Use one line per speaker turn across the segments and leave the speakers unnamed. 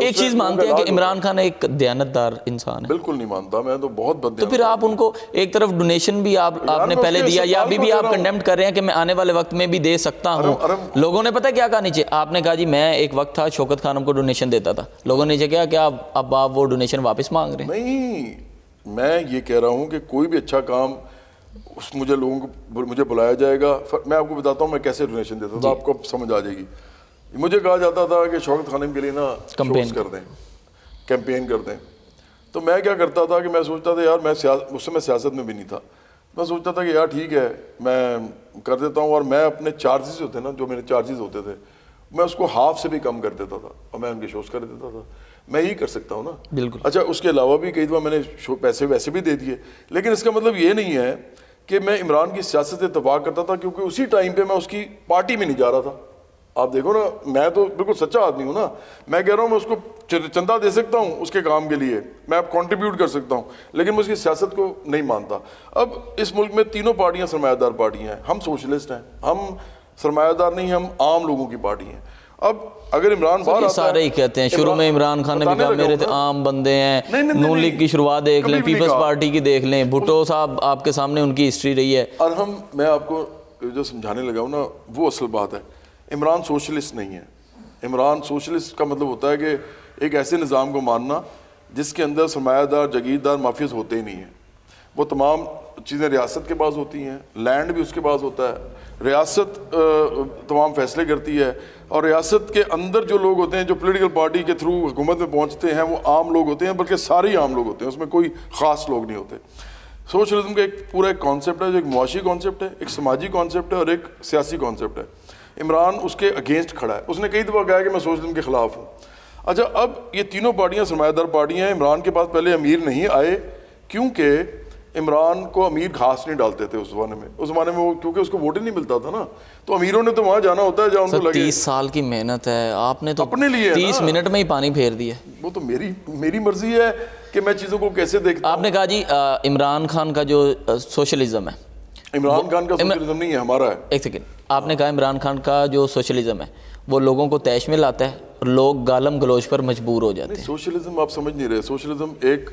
ایک چیز مانتے ہیں کہ عمران خان ایک دیانتدار انسان ہے؟
بالکل نہیں مانتا میں، تو بہت بد
تو پھر آپ ان کو ایک طرف ڈونیشن بھی آپ نے پہلے دیا، یا ابھی بھی آپ کنڈیمٹ کر رہے ہیں کہ میں آنے والے وقت میں بھی دے سکتا ہوں؟ لوگوں نے پتہ کیا کہا نیچے؟ آپ نے کہا جی میں ایک وقت تھا شوکت خانم کو ڈونیشن دیتا تھا، لوگوں نے نیچے کہا کہ اب آپ وہ ڈونیشن واپس مانگ رہے ہیں؟
نہیں، میں یہ کہہ رہا ہوں کہ کوئی بھی اچھا کام مجھے لوگوں کو مجھے بلایا جائے گا. میں آپ کو بتاتا ہوں میں کیسے ڈونیشن دیتا تھا، آپ کو سمجھ آ جائے گی. مجھے کہا جاتا تھا کہ شوکت خانم کے لیے نا شوز کر دیں، کیمپین کر دیں. تو میں کیا کرتا تھا کہ میں سوچتا تھا یار اس سے میں سیاست میں بھی نہیں تھا، میں سوچتا تھا کہ یار ٹھیک ہے میں کر دیتا ہوں، اور میں اپنے چارجز ہوتے نا، جو میرے چارجز ہوتے تھے میں اس کو ہاف سے بھی کم کر دیتا تھا اور میں ان کے شوز کر دیتا تھا. میں یہی کر سکتا ہوں نا.
بالکل.
اچھا اس کے علاوہ بھی کئی دفعہ میں نے پیسے ویسے بھی دے دیے، لیکن اس کا مطلب یہ نہیں ہے کہ میں عمران کی سیاست سے اتفاق کرتا تھا، کیونکہ اسی ٹائم پہ میں اس کی پارٹی میں نہیں جا رہا تھا. آپ دیکھو نا، میں تو بالکل سچا آدمی ہوں نا. میں کہہ رہا ہوں میں اس کو چندہ دے سکتا ہوں اس کے کام کے لیے، میں اب کنٹریبیوٹ کر سکتا ہوں، لیکن میں اس کی سیاست کو نہیں مانتا. اب اس ملک میں تینوں پارٹیاں سرمایہ دار پارٹیاں ہیں. ہم سوشلسٹ ہیں، ہم سرمایہ دار نہیں، ہم عام لوگوں کی پارٹی ہیں. اب اگر عمران باہر آتا ہے،
سارے ہی کہتے ہیں، شروع میں عمران خان نے بھی کہا میرے تو عام بندے ہیں. نون لیگ کی شروعات دیکھ لیں، پیپلز پارٹی کی دیکھ لیں، بھٹو صاحب آپ کے سامنے ان کی ہسٹری رہی ہے.
اور میں آپ کو جو سمجھانے لگا ہوں نا، وہ اصل بات ہے. عمران سوشلسٹ نہیں ہے. عمران سوشلسٹ کا مطلب ہوتا ہے کہ ایک ایسے نظام کو ماننا جس کے اندر سرمایہ دار جاگیردار مافیاز ہوتے ہی نہیں ہیں. وہ تمام چیزیں ریاست کے پاس ہوتی ہیں، لینڈ بھی اس کے پاس ہوتا ہے، ریاست تمام فیصلے کرتی ہے، اور ریاست کے اندر جو لوگ ہوتے ہیں جو پولیٹیکل پارٹی کے تھرو حکومت میں پہنچتے ہیں وہ عام لوگ ہوتے ہیں، بلکہ سارے ہی عام لوگ ہوتے ہیں، اس میں کوئی خاص لوگ نہیں ہوتے. سوشلزم کا ایک پورا ایک کانسیپٹ ہے جو ایک معاشی کانسیپٹ ہے، ایک سماجی کانسیپٹ ہے اور ایک سیاسی کانسیپٹ ہے. عمران اس کے اگینسٹ کھڑا ہے. اس نے کئی دفعہ کہا کہ میں سوشلزم کے خلاف ہوں. اچھا اب یہ تینوں پارٹیاں سرمایہ دار پارٹیاں ہیں. عمران کے پاس پہلے امیر نہیں آئے کیونکہ عمران کو امیر گھاس نہیں ڈالتے تھے اس زمانے میں. اس زمانے میں وہ کیونکہ اس کو ووٹ ہی نہیں ملتا تھا نا، تو امیروں نے تو وہاں جانا ہوتا ہے جہاں ان کو لگے.
30 سال کی محنت ہے، آپ نے تو
اپنے لیے
30 منٹ میں ہی پانی پھیر دیا.
وہ تو میری مرضی ہے کہ میں چیزوں کو کیسے دیکھتا ہوں.
آپ نے کہا جی عمران خان کا جو سوشلزم ہے،
عمران خان کا سوشلزم نہیں ہے، ہمارا ہے.
ایک سیکنڈ. آپ نے کہا عمران خان کا جو سوشلزم ہے وہ لوگوں کو طیش میں لاتا ہے اور لوگ گالم گلوچ پر مجبور ہو جاتے ہیں.
سوشلزم آپ سمجھ نہیں رہے. سوشلزم ایک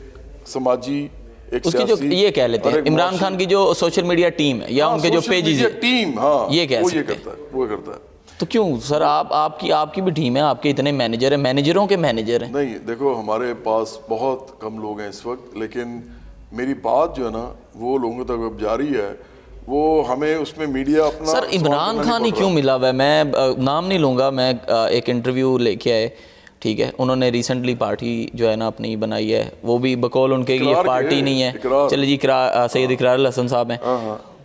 سماجی، ایک
اس کی جو یہ کہہ لیتے ہیں عمران خان کی جو سوشل میڈیا ٹیم ہے یا ان کے جو پیجز ہیں
ٹیم، ہاں
یہ کہہ
وہ
سکتے
یہ
ہیں.
کرتا ہے، وہ کرتا ہے.
تو کیوں سر آپ کی بھی ٹیم ہے، آپ کے اتنے مینیجر ہیں، مینیجروں کے مینیجر ہیں.
نہیں دیکھو ہمارے پاس بہت کم لوگ ہیں اس وقت، لیکن میری بات جو ہے نا وہ لوگوں تک اب جاری ہے. وہ ہمیں اس میں میڈیا اپنا
سر عمران خان ہی کیوں ملا ہوا ہے؟ میں نام نہیں لوں گا. میں ایک انٹرویو لے کے آئے، ٹھیک ہے، انہوں نے ریسنٹلی پارٹی جو ہے نا اپنی بنائی ہے، وہ بھی بقول ان کے یہ پارٹی نہیں ہے. چلے جی سید اقرار الحسن صاحب ہیں،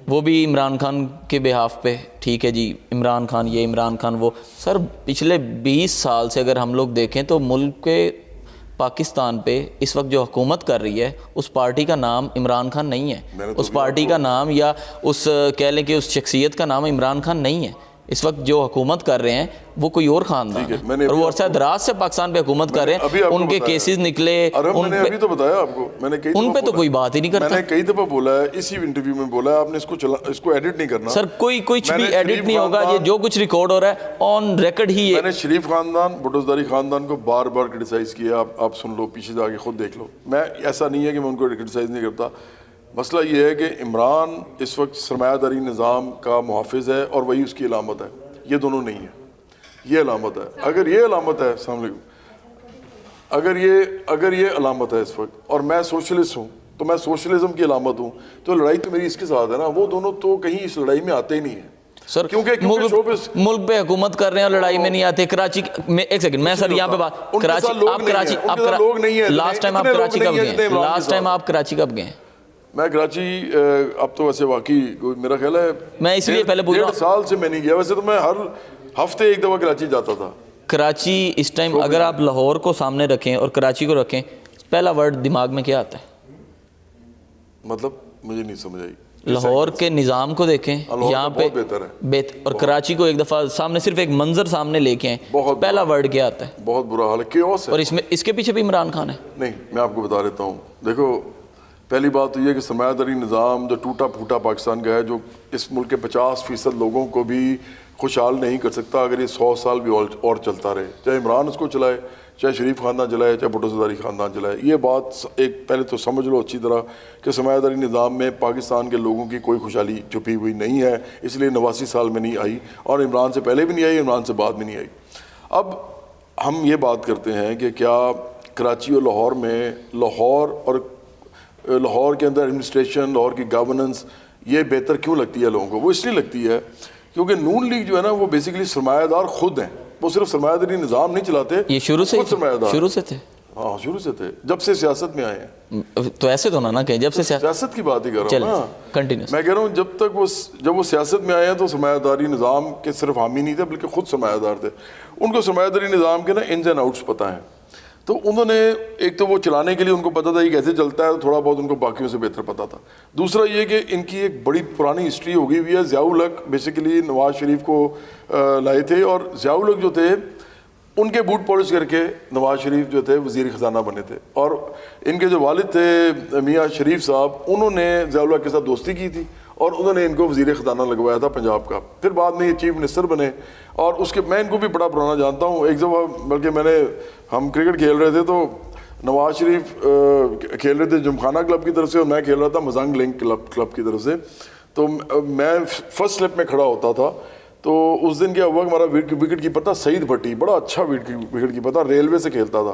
وہ بھی عمران خان کے بہاف پہ، ٹھیک ہے جی عمران خان یہ عمران خان وہ. سر پچھلے 20 سال سے اگر ہم لوگ دیکھیں تو ملک کے پاکستان پہ اس وقت جو حکومت کر رہی ہے اس پارٹی کا نام عمران خان نہیں ہے. اس پارٹی کا نام یا اس کہہ لیں کہ اس شخصیت کا نام عمران خان نہیں ہے. اس وقت جو حکومت کر رہے ہیں وہ کوئی اور خاندان ہے، اور وہ عرصہ دراز سے پاکستان پہ حکومت کر رہے ہیں. ان کے کیسز نکلے،
میں نے ابھی تو بتایا آپ کو، میں نے
ان پہ تو کوئی بات ہی نہیں کرتا.
میں نے کئی دفعہ بولا ہے، اسی انٹرویو میں بولا ہے، آپ نے اس کو ایڈٹ نہیں کرنا.
سر کوئی کچھ بھی ایڈٹ نہیں ہوگا، یہ جو کچھ ریکارڈ ہو رہا ہے آن ریکارڈ ہی.
میں نے شریف خاندان، بھٹوزداری خاندان کو بار بار کرٹیسائز کیا. آپ سن لو، پیچھے جا کے خود دیکھ لو. میں ایسا نہیں ہے کہ میں ان کو کرٹیسائز نہیں کرتا. مسئلہ یہ ہے کہ عمران اس وقت سرمایہ داری نظام کا محافظ ہے اور وہی اس کی علامت ہے. یہ دونوں نہیں ہیں، یہ علامت ہے. اگر یہ علامت ہے، السلام علیکم، اگر یہ علامت ہے اس وقت اور میں سوشلسٹ ہوں تو میں سوشلزم کی علامت ہوں، تو لڑائی تو میری اس کے ساتھ ہے نا. وہ دونوں تو کہیں اس لڑائی میں آتے ہی نہیں ہیں.
سر
کیونکہ
ملک پہ حکومت کر رہے ہیں اور لڑائی میں نہیں آتے. کراچی میں ایک سیکنڈ، میں سر یہاں پہ بات لاسٹ ٹائم آپ کراچی کب گئے؟ لاسٹ ٹائم آپ کراچی کب گئے؟
میں کراچی اب تو ویسے واقعی میرا خیال ہے
میں اس لیے پہلے پوچھ رہا ہوں،
1.5 سال سے میں نہیں گیا. ویسے تو میں ہر ہفتے ایک دفعہ کراچی جاتا تھا.
کراچی اس ٹائم اگر آپ لاہور کو سامنے رکھیں اور کراچی کو رکھیں، پہلا ورڈ دماغ میں کیا آتا ہے؟
مطلب مجھے نہیں سمجھ آئی.
لاہور کے نظام کو دیکھیں یہاں پہ
بہتر ہے،
اور کراچی کو ایک دفعہ سامنے صرف ایک منظر سامنے لے کے آئیں، پہلا ورڈ کیا آتا ہے؟
بہت برا حال ہے، کیوس ہے. اور
اس کے پیچھے بھی عمران خان ہے.
نہیں، میں آپ کو بتا دیتا ہوں. دیکھو پہلی بات تو یہ کہ سرمایہ داری نظام جو ٹوٹا پھوٹا پاکستان کا ہے، جو اس ملک کے 50% لوگوں کو بھی خوشحال نہیں کر سکتا اگر یہ 100 سال بھی اور چلتا رہے. چاہے عمران اس کو چلائے، چاہے شریف خاندان چلائے چاہے بھٹو زرداری خاندان چلائے. یہ بات ایک پہلے تو سمجھ لو اچھی طرح کہ سرمایہ داری نظام میں پاکستان کے لوگوں کی کوئی خوشحالی چھپی ہوئی نہیں ہے, اس لیے 89 سال میں نہیں آئی, اور عمران سے پہلے بھی نہیں آئی, عمران سے بعد میں نہیں آئی. اب ہم یہ بات کرتے ہیں کہ کیا کراچی اور لاہور میں لاہور کے اندر ایڈمنسٹریشن, لاہور کی گورننس یہ بہتر کیوں لگتی ہے لوگوں کو؟ وہ اس لیے لگتی ہے کیونکہ نون لیگ جو ہے نا وہ بیسیکلی سرمایہ دار خود ہیں. وہ صرف سرمایہ داری نظام نہیں چلاتے,
یہ شروع سے
خود سرمایہ دار.
شروع سے تھے.
ہاں شروع سے تھے, جب سے سیاست میں آئے ہیں.
تو ایسے تو نہ کہیں جب سے
سیاست کی بات ہی کر رہا ہوں نا,
کنٹینیوس.
میں کہہ رہا ہوں جب وہ سیاست میں آئے ہیں تو سرمایہ داری نظام کے صرف حامی نہیں تھے بلکہ خود سرمایہ دار تھے. ان کو سرمایہ داری نظام کے نا انز اینڈ آؤٹس پتہ ہیں. تو انہوں نے ایک تو وہ چلانے کے لیے ان کو پتہ تھا یہ کیسے چلتا ہے, تو تھوڑا بہت ان کو باقیوں سے بہتر پتہ تھا. دوسرا یہ کہ ان کی ایک بڑی پرانی ہسٹری ہو گئی ہوئی ہے. ضیاء الحق بیسیکلی نواز شریف کو لائے تھے, اور ضیاء الحق جو تھے ان کے بوٹ پالش کر کے نواز شریف جو تھے وزیر خزانہ بنے تھے, اور ان کے جو والد تھے میاں شریف صاحب, انہوں نے ضیاء الحق کے ساتھ دوستی کی تھی اور انہوں نے ان کو وزیر خزانہ لگوایا تھا پنجاب کا. پھر بعد میں یہ چیف منسٹر بنے, اور اس کے میں ان کو بھی بڑا پرانا جانتا ہوں. ایک دفعہ بلکہ ہم کرکٹ کھیل رہے تھے تو نواز شریف کھیل رہے تھے جمخانہ کلب کی طرف سے, اور میں کھیل رہا تھا مزنگ لنک کلب کی طرف سے. تو میں فرسٹ سلپ میں کھڑا ہوتا تھا. تو اس دن کیا ہوا کہ ہمارا وکٹ کیپر تھا سعید بھٹی, بڑا اچھا وکٹ کیپر تھا, ریلوے سے کھیلتا تھا.